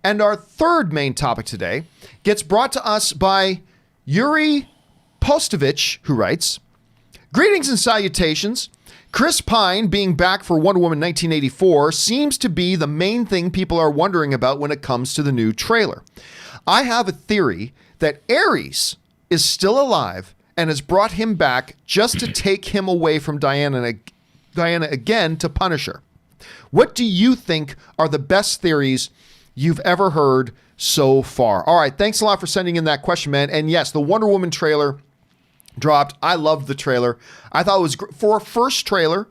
And our third main topic today gets brought to us by Yuri Postovich, who writes, "Greetings and salutations. Chris Pine being back for Wonder Woman 1984 seems to be the main thing people are wondering about when it comes to the new trailer. I have a theory that Ares is still alive and has brought him back just to take him away from Diana again to punish her. What do you think are the best theories you've ever heard so far?" All right, thanks a lot for sending in that question, man. And yes, the Wonder Woman trailer dropped. I loved the trailer. I thought it was for a first trailer.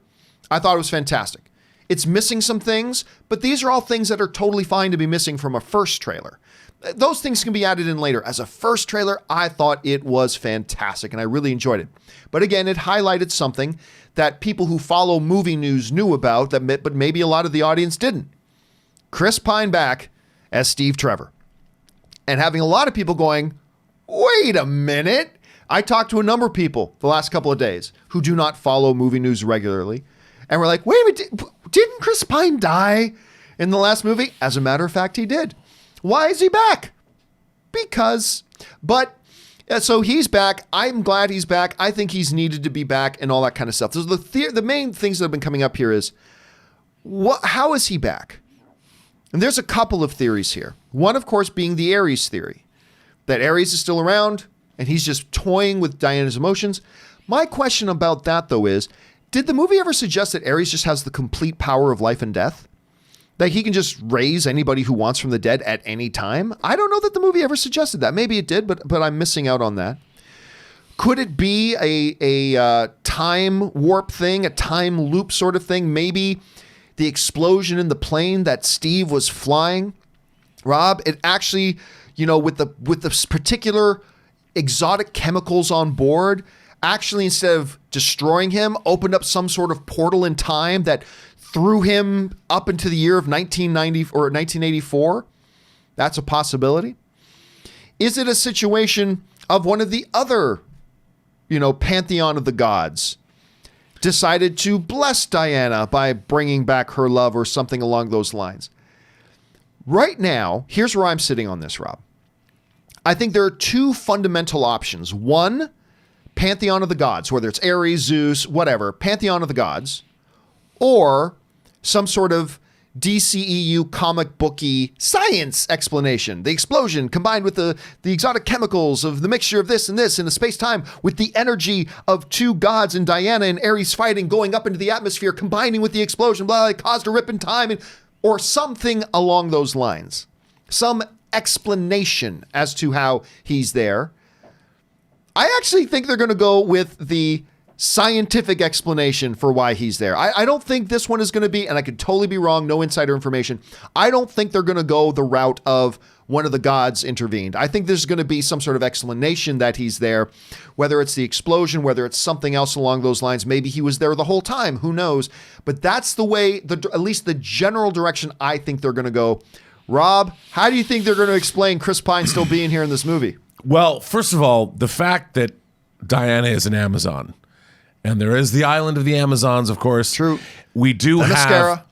I thought it was fantastic. It's missing some things, but these are all things that are totally fine to be missing from a first trailer. Those things can be added in later. As a first trailer, I thought it was fantastic and I really enjoyed it. But again, it highlighted something that people who follow movie news knew about, but maybe a lot of the audience didn't. Chris Pine back as Steve Trevor. And having a lot of people going, wait a minute. I talked to a number of people the last couple of days who do not follow movie news regularly. And we're like, wait a minute, didn't Chris Pine die in the last movie? As a matter of fact, he did. Why is he back? Because. But, so he's back. I'm glad he's back. I think he's needed to be back and all that kind of stuff. So the main things that have been coming up here is, how is he back? And there's a couple of theories here. One, of course, being the Ares theory. That Ares is still around and he's just toying with Diana's emotions. My question about that, though, is, did the movie ever suggest that Ares just has the complete power of life and death? That he can just raise anybody who wants from the dead at any time? I don't know that the movie ever suggested that. Maybe it did, but I'm missing out on that. Could it be a time warp thing, a time loop sort of thing? Maybe the explosion in the plane that Steve was flying, Rob, it actually, with the particular exotic chemicals on board, actually, instead of destroying him, opened up some sort of portal in time that threw him up into the year of 1990 or 1984. That's a possibility. Is it a situation of one of the other, pantheon of the gods decided to bless Diana by bringing back her love or something along those lines? Right now, here's where I'm sitting on this, Rob. I think there are two fundamental options. One, pantheon of the gods, whether it's Ares, Zeus, whatever, pantheon of the gods, or some sort of DCEU comic booky science explanation. The explosion combined with the exotic chemicals of the mixture of this and this in the space-time with the energy of two gods and Diana and Ares fighting, going up into the atmosphere, combining with the explosion, blah, it caused a rip in time, or something along those lines. Some explanation as to how he's there. I actually think they're going to go with the scientific explanation for why he's there. I don't think this one is going to be, and I could totally be wrong, no insider information. I don't think they're going to go the route of one of the gods intervened. I think there's going to be some sort of explanation that he's there, whether it's the explosion, whether it's something else along those lines. Maybe he was there the whole time, who knows? But that's the way, at least the general direction I think they're going to go. Rob, how do you think they're going to explain Chris Pine still being here in this movie? Well, first of all, the fact that Diana is an Amazon, and there is the island of the Amazons, of course. True. We do have...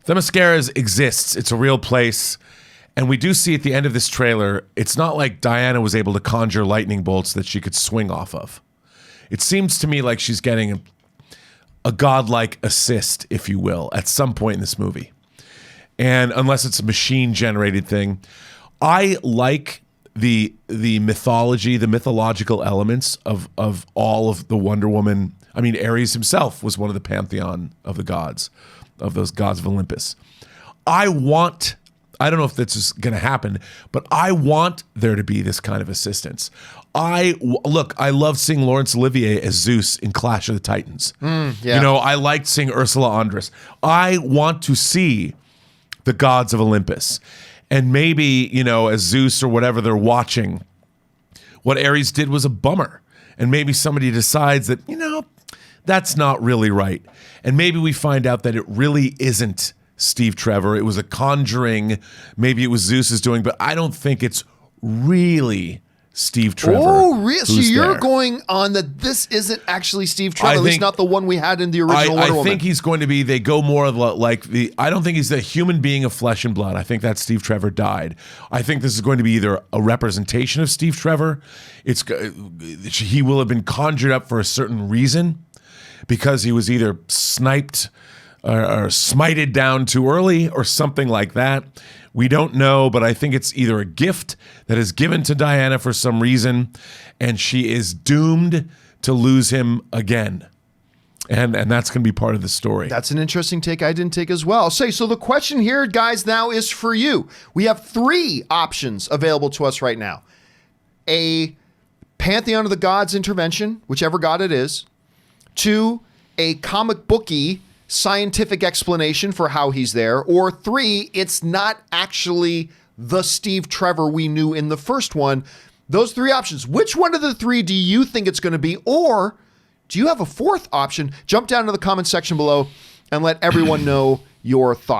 The Mascaras exists. It's a real place. And we do see at the end of this trailer, it's not like Diana was able to conjure lightning bolts that she could swing off of. It seems to me like she's getting a godlike assist, if you will, at some point in this movie. And unless it's a machine-generated thing. I like the mythology, the mythological elements of all of the Wonder Woman. I mean, Ares himself was one of the pantheon of the gods, of those gods of Olympus. I don't know if this is going to happen, but I want there to be this kind of assistance. I love seeing Laurence Olivier as Zeus in Clash of the Titans. Yeah. I liked seeing Ursula Andress. I want to see the gods of Olympus. And maybe, as Zeus or whatever they're watching, what Ares did was a bummer. And maybe somebody decides that, that's not really right. And maybe we find out that it really isn't Steve Trevor. It was a conjuring. Maybe it was Zeus's doing, but I don't think it's really Steve Trevor. Oh, really? So who's you're there. going on that this isn't actually Steve Trevor, at least think- not the one we had in the original Wonder I Woman. think he's going to be, they go more like I don't think he's a human being of flesh and blood. I think that Steve Trevor died. I think this is going to be either a representation of Steve Trevor. He will have been conjured up for a certain reason because he was either sniped or smited down too early or something like that. We don't know, but I think it's either a gift that is given to Diana for some reason, and she is doomed to lose him again. And that's going to be part of the story. That's an interesting take I didn't take as well. So the question here, guys, now is for you. We have 3 options available to us right now. A Pantheon of the Gods intervention, whichever god it is. 2, a comic booky scientific explanation for how he's there. Or 3, it's not actually the Steve Trevor we knew in the first one. Those 3 options. Which one of the 3 do you think it's going to be? Or do you have a 4th option? Jump down to the comment section below and let everyone know your thoughts.